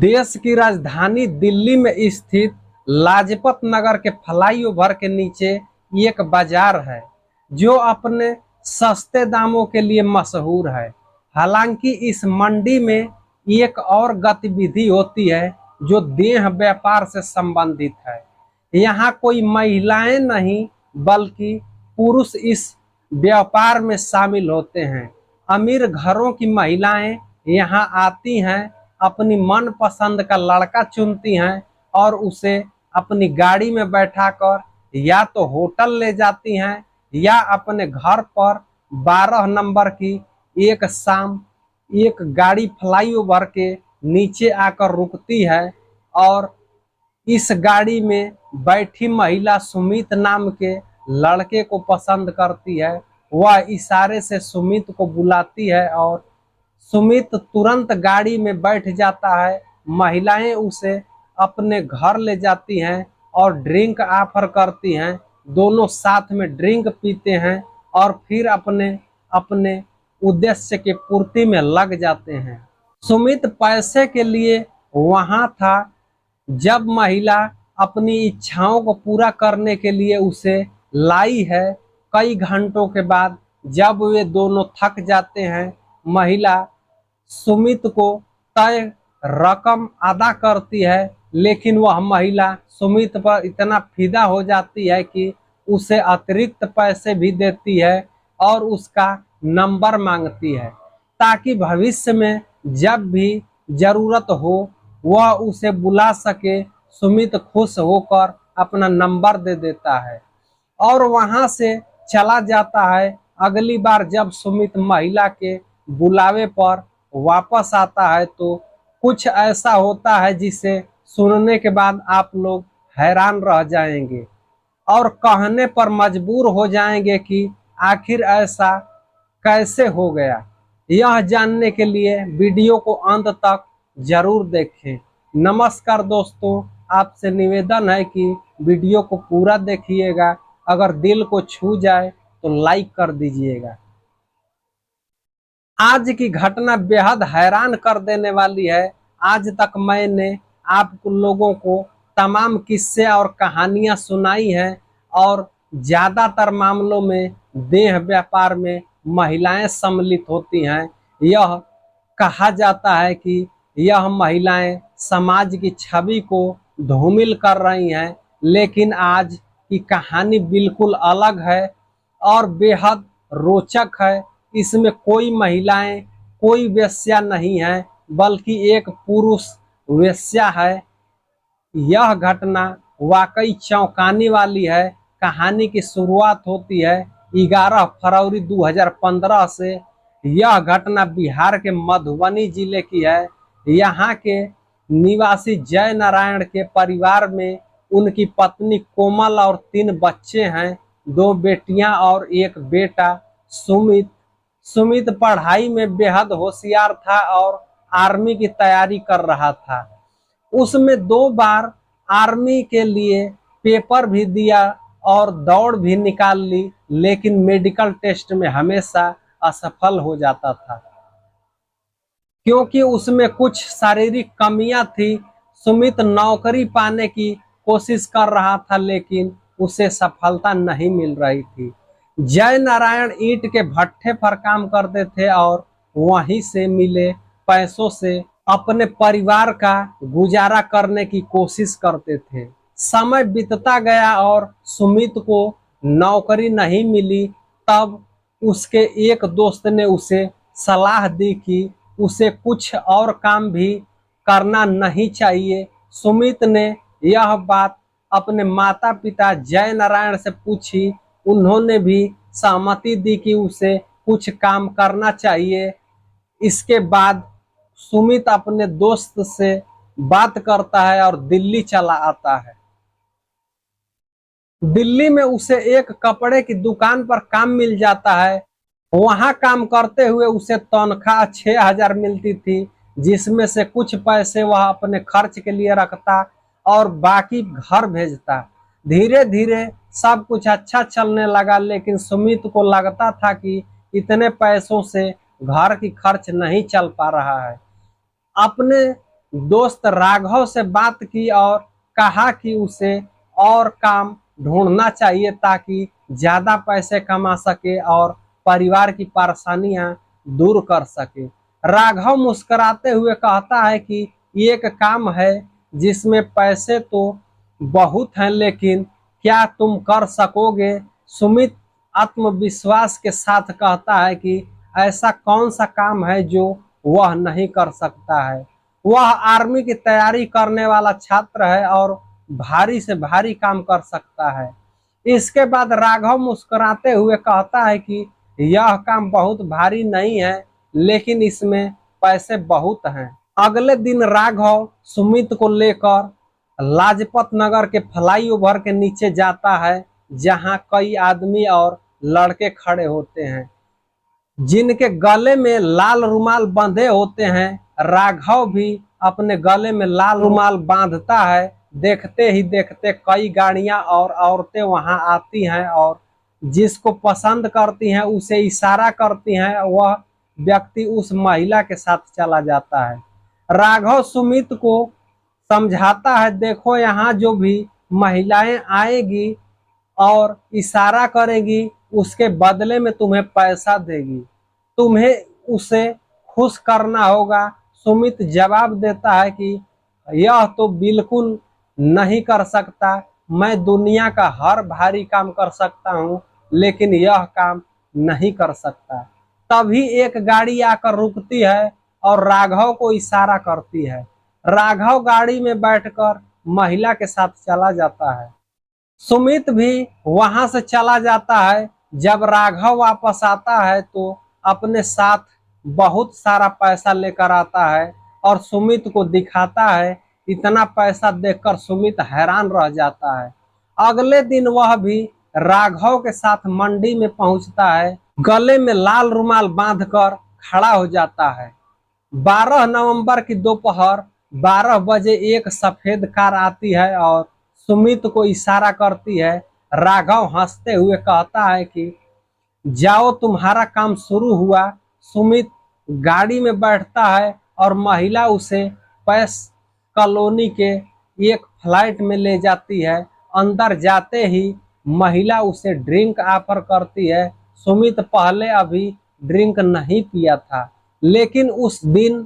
देश की राजधानी दिल्ली में स्थित लाजपत नगर के फ्लाईओवर के नीचे एक बाजार है जो अपने सस्ते दामों के लिए मशहूर है। हालांकि इस मंडी में एक और गतिविधि होती है जो देह व्यापार से संबंधित है। यहाँ कोई महिलाएं नहीं बल्कि पुरुष इस व्यापार में शामिल होते हैं। अमीर घरों की महिलाएं यहाँ आती हैं, अपनी मनपसंद का लड़का चुनती हैं और उसे अपनी गाड़ी में बैठाकर या तो होटल ले जाती हैं या अपने घर पर 12 नंबर की एक शाम एक गाड़ी फ्लाईओवर के नीचे आकर रुकती है और इस गाड़ी में बैठी महिला सुमित नाम के लड़के को पसंद करती है। वह इशारे से सुमित को बुलाती है और सुमित तुरंत गाड़ी में बैठ जाता है। महिलाएं उसे अपने घर ले जाती हैं और ड्रिंक ऑफर करती हैं। दोनों साथ में ड्रिंक पीते हैं और फिर अपने अपने उद्देश्य की पूर्ति में लग जाते हैं। सुमित पैसे के लिए वहां था। जब महिला अपनी इच्छाओं को पूरा करने के लिए उसे लाई है, कई घंटों के बाद जब वे दोनों थक जाते हैं, महिला सुमित को तय रकम अदा करती है, लेकिन वह महिला सुमित पर इतना फिदा हो जाती है कि उसे अतिरिक्त पैसे भी देती है और उसका नंबर मांगती है ताकि भविष्य में जब भी जरूरत हो वह उसे बुला सके। सुमित खुश होकर अपना नंबर दे देता है और वहां से चला जाता है। अगली बार जब सुमित महिला के बुलावे पर वापस आता है तो कुछ ऐसा होता है जिसे सुनने के बाद आप लोग हैरान रह जाएंगे और कहने पर मजबूर हो जाएंगे कि आखिर ऐसा कैसे हो गया। यह जानने के लिए वीडियो को अंत तक जरूर देखें। नमस्कार दोस्तों, आपसे निवेदन है कि वीडियो को पूरा देखिएगा। अगर दिल को छू जाए तो लाइक कर दीजिएगा। आज की घटना बेहद हैरान कर देने वाली है। आज तक मैंने आप लोगों को तमाम किस्से और कहानियां सुनाई हैं और ज्यादातर मामलों में देह व्यापार में महिलाएं सम्मिलित होती हैं। यह कहा जाता है कि यह महिलाएं समाज की छवि को धूमिल कर रही हैं, लेकिन आज की कहानी बिल्कुल अलग है और बेहद रोचक है। इसमें कोई महिलाएं, कोई वेश्या नहीं है बल्कि एक पुरुष वेश्या है। यह घटना वाकई चौंकाने वाली है। कहानी की शुरुआत होती है 11 फरवरी 2015 से। यह घटना बिहार के मधुबनी जिले की है। यहाँ के निवासी जय नारायण के परिवार में उनकी पत्नी कोमल और 3 बच्चे हैं, 2 बेटियां और 1 बेटा। सुमित पढ़ाई में बेहद होशियार था और आर्मी की तैयारी कर रहा था। उसमें 2 बार आर्मी के लिए पेपर भी दिया और दौड़ भी निकाल ली, लेकिन मेडिकल टेस्ट में हमेशा असफल हो जाता था क्योंकि उसमें कुछ शारीरिक कमियां थी। सुमित नौकरी पाने की कोशिश कर रहा था लेकिन उसे सफलता नहीं मिल रही थी। जय नारायण ईंट के भट्ठे पर काम करते थे और वहीं से मिले पैसों से अपने परिवार का गुजारा करने की कोशिश करते थे। समय बीतता गया और सुमित को नौकरी नहीं मिली। तब उसके एक दोस्त ने उसे सलाह दी कि उसे कुछ और काम भी करना नहीं चाहिए। सुमित ने यह बात अपने माता पिता जय नारायण से पूछी। उन्होंने भी सहमति दी कि उसे कुछ काम करना चाहिए। इसके बाद सुमित अपने दोस्त से बात करता है और दिल्ली चला आता है। दिल्ली में उसे एक कपड़े की दुकान पर काम मिल जाता है। वहां काम करते हुए उसे तनख्वाह 6000 मिलती थी, जिसमें से कुछ पैसे वह अपने खर्च के लिए रखता और बाकी घर भेजता। धीरे धीरे सब कुछ अच्छा चलने लगा, लेकिन सुमित को लगता था कि इतने पैसों से घर की खर्च नहीं चल पा रहा है। अपने दोस्त राघव से बात की और कहा कि उसे और काम ढूंढना चाहिए ताकि ज्यादा पैसे कमा सके और परिवार की परेशानियां दूर कर सके। राघव मुस्कुराते हुए कहता है कि ये एक काम है जिसमें पैसे तो बहुत हैं, लेकिन क्या तुम कर सकोगे? सुमित आत्मविश्वास के साथ कहता है कि ऐसा कौन सा काम है जो वह नहीं कर सकता है। वह आर्मी की तैयारी करने वाला छात्र है और भारी से भारी काम कर सकता है। इसके बाद राघव मुस्कुराते हुए कहता है कि यह काम बहुत भारी नहीं है, लेकिन इसमें पैसे बहुत हैं। अगले दिन राघव सुमित को लेकर लाजपत नगर के फ्लाईओवर के नीचे जाता है, जहां कई आदमी और लड़के खड़े होते हैं जिनके गले में लाल रुमाल बंधे होते हैं। राघव भी अपने गले में लाल रुमाल बांधता है। देखते ही देखते कई गाड़ियां और औरतें वहां आती हैं और जिसको पसंद करती हैं उसे इशारा करती हैं। वह व्यक्ति उस महिला के साथ चला जाता है। राघव सुमित को समझाता है, देखो यहाँ जो भी महिलाएं आएगी और इशारा करेगी उसके बदले में तुम्हें पैसा देगी, तुम्हें उसे खुश करना होगा। सुमित जवाब देता है कि यह तो बिल्कुल नहीं कर सकता, मैं दुनिया का हर भारी काम कर सकता हूँ लेकिन यह काम नहीं कर सकता। तभी एक गाड़ी आकर रुकती है और राघव को इशारा करती है। राघव गाड़ी में बैठकर महिला के साथ चला जाता है। सुमित भी वहां से चला जाता है। जब राघव वापस आता है तो अपने साथ बहुत सारा पैसा लेकर आता है और सुमित को दिखाता है। इतना पैसा देखकर सुमित हैरान रह जाता है। अगले दिन वह भी राघव के साथ मंडी में पहुंचता है। गले में लाल रुमाल बांधकर खड़ा हो जाता है। 12 नवंबर की दोपहर 12 बजे एक सफेद कार आती है और सुमित को इशारा करती है। राघव हंसते हुए कहता है कि जाओ, तुम्हारा काम शुरू हुआ। सुमित गाड़ी में बैठता है और महिला उसे पैस कॉलोनी के एक फ्लाइट में ले जाती है। अंदर जाते ही महिला उसे ड्रिंक ऑफर करती है। सुमित पहले अभी ड्रिंक नहीं पिया था, लेकिन उस दिन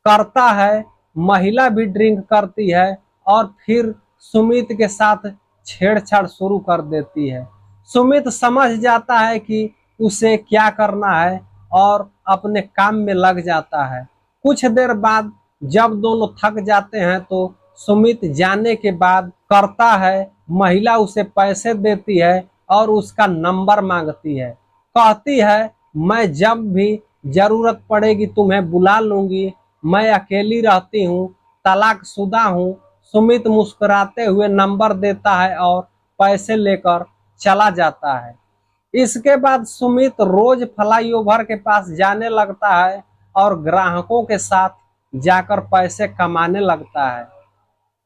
करता है। महिला भी ड्रिंक करती है और फिर सुमित के साथ छेड़छाड़ शुरू कर देती है। सुमित समझ जाता है कि उसे क्या करना है और अपने काम में लग जाता है। कुछ देर बाद जब दोनों थक जाते हैं तो सुमित जाने के बाद करता है। महिला उसे पैसे देती है और उसका नंबर मांगती है। कहती है, मैं जब भी जरूरत पड़ेगी तुम्हें बुला लूंगी, मैं अकेली रहती हूँ, तलाकशुदा हूँ। सुमित मुस्कुराते हुए नंबर देता है और पैसे लेकर चला जाता है। इसके बाद सुमित रोज फ्लाईओवर के पास जाने लगता है और ग्राहकों के साथ जाकर पैसे कमाने लगता है।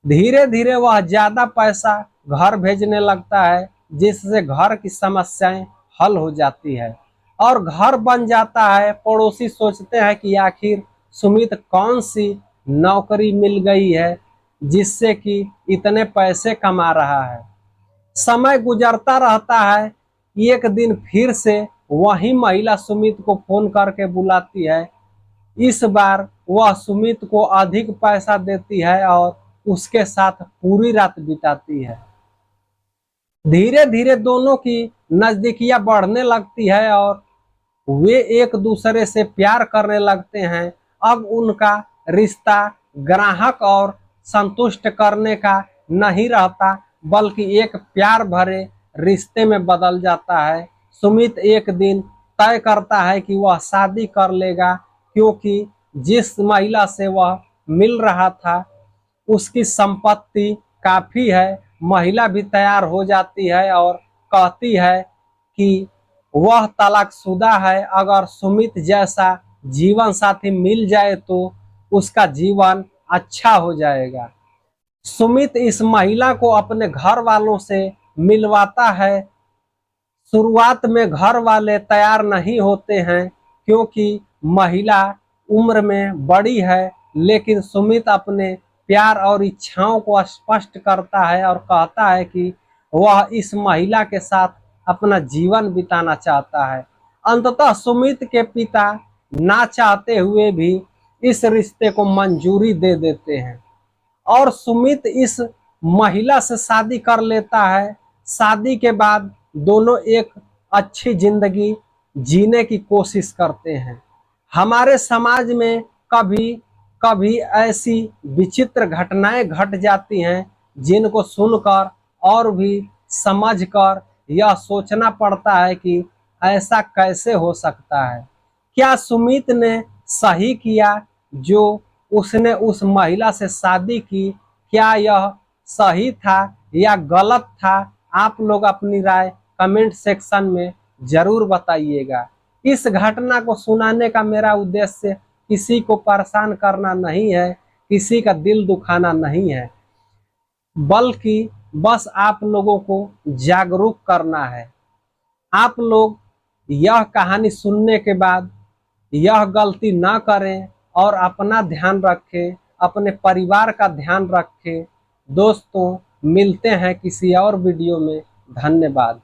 धीरे धीरे वह ज्यादा पैसा घर भेजने लगता है, जिससे घर की समस्याएं हल हो जाती है और घर बन जाता है। पड़ोसी सोचते हैं कि आखिर सुमित कौन सी नौकरी मिल गई है जिससे कि इतने पैसे कमा रहा है। समय गुजरता रहता है। एक दिन फिर से वही महिला सुमित को फोन करके बुलाती है। इस बार वह सुमित को अधिक पैसा देती है और उसके साथ पूरी रात बिताती है। धीरे धीरे दोनों की नजदीकियां बढ़ने लगती है और वे एक दूसरे से प्यार करने लगते हैं। अब उनका रिश्ता ग्राहक और संतुष्ट करने का नहीं रहता, बल्कि एक प्यार भरे रिश्ते में बदल जाता है। सुमित एक दिन तय करता है कि वह शादी कर लेगा, क्योंकि जिस महिला से वह मिल रहा था उसकी संपत्ति काफी है। महिला भी तैयार हो जाती है और कहती है कि वह तलाकशुदा है। अगर सुमित जैसा जीवन साथी मिल जाए तो उसका जीवन अच्छा हो जाएगा। सुमित इस महिला को अपने घर वालों से मिलवाता है। शुरुआत में घर वाले तैयार नहीं होते हैं, क्योंकि महिला उम्र में बड़ी है लेकिन सुमित अपने प्यार और इच्छाओं को स्पष्ट करता है और कहता है कि वह इस महिला के साथ अपना जीवन बिताना चाहता है। अंततः सुमित के पिता ना चाहते हुए भी इस रिश्ते को मंजूरी दे देते हैं और सुमित इस महिला से शादी कर लेता है। शादी के बाद दोनों एक अच्छी जिंदगी जीने की कोशिश करते हैं। हमारे समाज में कभी कभी ऐसी विचित्र घटनाएं घट जाती हैं जिनको सुनकर और भी समझकर यह सोचना पड़ता है कि ऐसा कैसे हो सकता है। क्या सुमित ने सही किया जो उसने उस महिला से शादी की? क्या यह सही था या गलत था? आप लोग अपनी राय कमेंट सेक्शन में जरूर बताइएगा। इस घटना को सुनाने का मेरा उद्देश्य किसी को परेशान करना नहीं है, किसी का दिल दुखाना नहीं है, बल्कि बस आप लोगों को जागरूक करना है। आप लोग यह कहानी सुनने के बाद यह गलती ना करें और अपना ध्यान रखें, अपने परिवार का ध्यान रखें। दोस्तों, मिलते हैं किसी और वीडियो में। धन्यवाद।